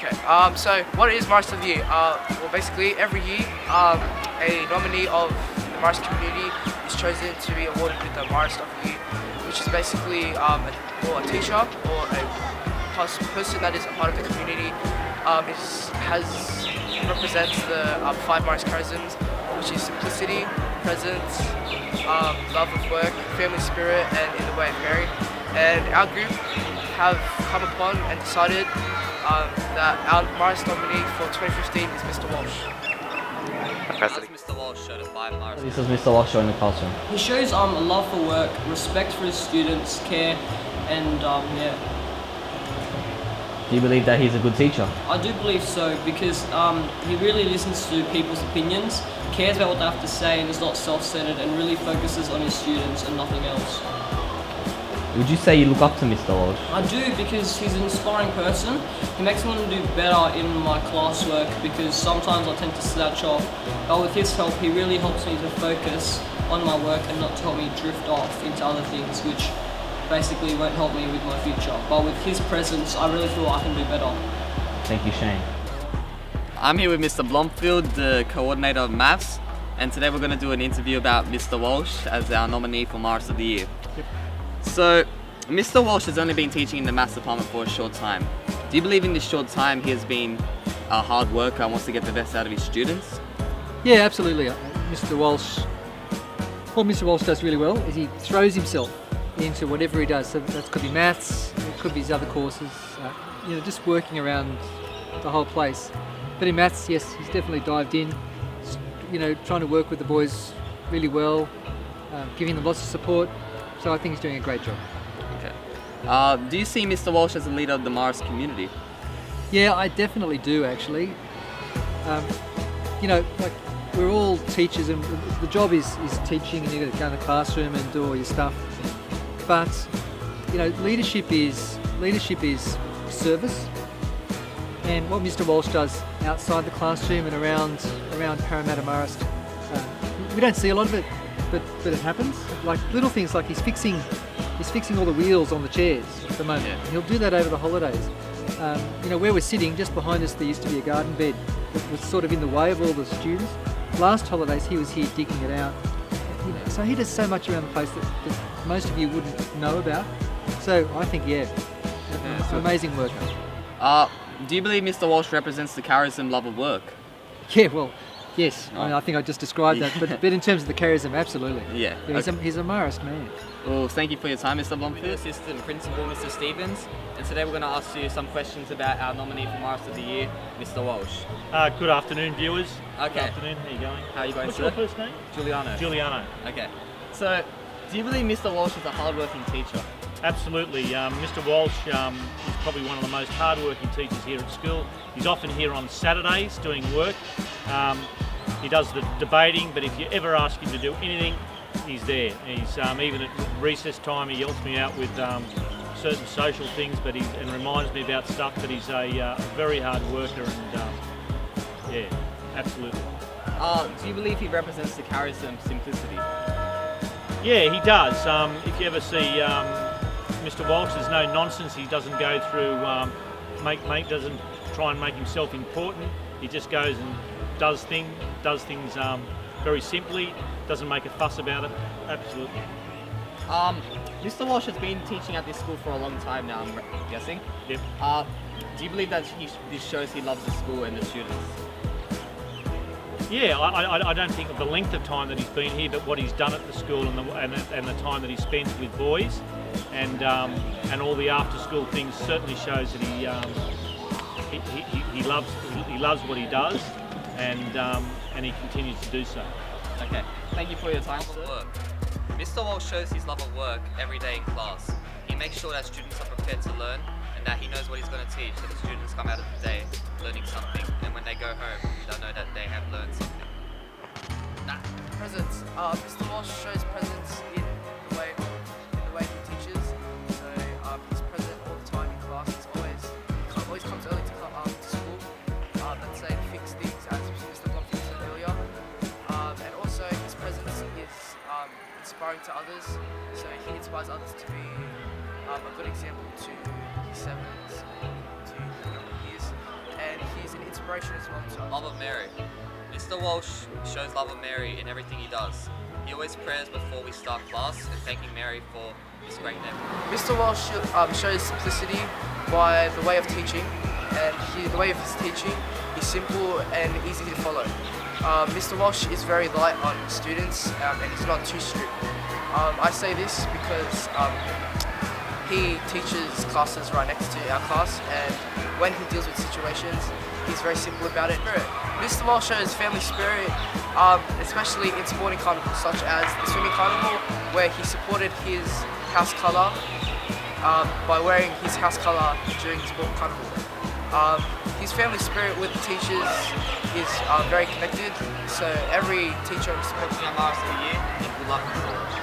Okay, so what is Marist of the Year? Well, basically, every year, a nominee of the Marist community is chosen to be awarded with the Marist of the Year, which is basically a teacher or a person that is a part of the community represents the 5 Marist charisms, which is simplicity, presence, love of work, family spirit, and in the way of caring. And our group have come upon and decided that our Marist nominee for 2015 is Mr. Walsh. How does Mr. Walsh show the 5 Marist? This is Mr. Walsh in the classroom. He shows a love for work, respect for his students, care, and yeah. Do you believe that he's a good teacher? I do believe so because he really listens to people's opinions, cares about what they have to say, and is not self-centered, and really focuses on his students and nothing else. Would you say you look up to Mr. Walsh? I do because he's an inspiring person. He makes me want to do better in my classwork because sometimes I tend to slouch off. But with his help, he really helps me to focus on my work and not to help me drift off into other things, which basically won't help me with my future. But with his presence, I really feel I can do better. Thank you, Shane. I'm here with Mr. Blomfield, the coordinator of maths, and today we're going to do an interview about Mr. Walsh as our nominee for Marist of the Year. Yep. So, Mr. Walsh has only been teaching in the maths department for a short time. Do you believe in this short time he has been a hard worker and wants to get the best out of his students? Yeah, absolutely. Mr. Walsh, what Mr. Walsh does really well is he throws himself into whatever he does. So that could be maths, it could be his other courses, just working around the whole place. But in maths, yes, he's definitely dived in, trying to work with the boys really well, giving them lots of support. So I think he's doing a great job. Okay. Do you see Mr. Walsh as a leader of the Marist community? Yeah, I definitely do actually. We're all teachers and the job is teaching, and you've got to go in the classroom and do all your stuff. But, leadership is service. And what Mr. Walsh does outside the classroom and around Parramatta Marist, we don't see a lot of it, but it happens. Like little things like he's fixing all the wheels on the chairs at the moment. Yeah. He'll do that over the holidays. Where we're sitting, just behind us there used to be a garden bed that was sort of in the way of all the students. Last holidays he was here digging it out. So he does so much around the place that most of you wouldn't know about. So I think, amazing work. Do you believe Mr. Walsh represents the charism, love of work? Yeah, well, yes. I think I just described that. But in terms of the charism, absolutely. Yeah. He's a Marist man. Well, thank you for your time, Mr. Blomfield. Assistant Principal, Mr. Stevens. And today we're going to ask you some questions about our nominee for Marist of the Year, Mr. Walsh. Good afternoon, viewers. Okay. Good afternoon. How are you going? How are you going, What's sir? your first name? Giuliano. Giuliano. Okay. So, do you believe Mr. Walsh is a hard-working teacher? Absolutely. Mr. Walsh is probably one of the most hard-working teachers here at school. He's often here on Saturdays doing work. He does the debating, but if you ever ask him to do anything, he's there. He's even at recess time, he helps me out with certain social things, and reminds me about stuff. But he's a very hard worker, and absolutely. Do you believe he represents the charism, simplicity? Yeah, he does. If you ever see Mr. Walsh, there's no nonsense. He doesn't go through, doesn't try and make himself important. He just goes and does things very simply. Doesn't make a fuss about it. Absolutely. Mr. Walsh has been teaching at this school for a long time now, I'm guessing. Yep. Do you believe that this shows he loves the school and the students? Yeah, I don't think of the length of time that he's been here, but what he's done at the school and the time that he spends with boys, and all the after-school things certainly shows that he loves what he does, and he continues to do so. Okay, thank you for your time. Mr. Walsh shows his love of work every day in class. He makes sure that students are prepared to learn and that he knows what he's going to teach, so the students come out of the day learning something, and when they go home, they'll know that they have learned something. Presence. Mr. Walsh shows presence in the way he teaches. So he's present all the time in class. He's always comes early to school. Let's say fix things, as Mr. Blomfield said earlier. And also his presence is inspiring to others. So he inspires others to be a good example to his siblings, to younger years. inspiration as well to Love of Mary. Mr. Walsh shows love of Mary in everything he does. He always prays before we start class and thanking Mary for this great name. Mr. Walsh shows simplicity by the way of teaching, and the way of his teaching is simple and easy to follow. Mr. Walsh is very light on students and he's not too strict. I say this because he teaches classes right next to our class, and when he deals with situations, he's very simple about it. Mr. Walsh shows family spirit, especially in sporting carnivals such as the swimming carnival, where he supported his house colour by wearing his house colour during the sport carnival. His family spirit with the teachers is very connected, so every teacher respects him. Marist of the Year, and good luck.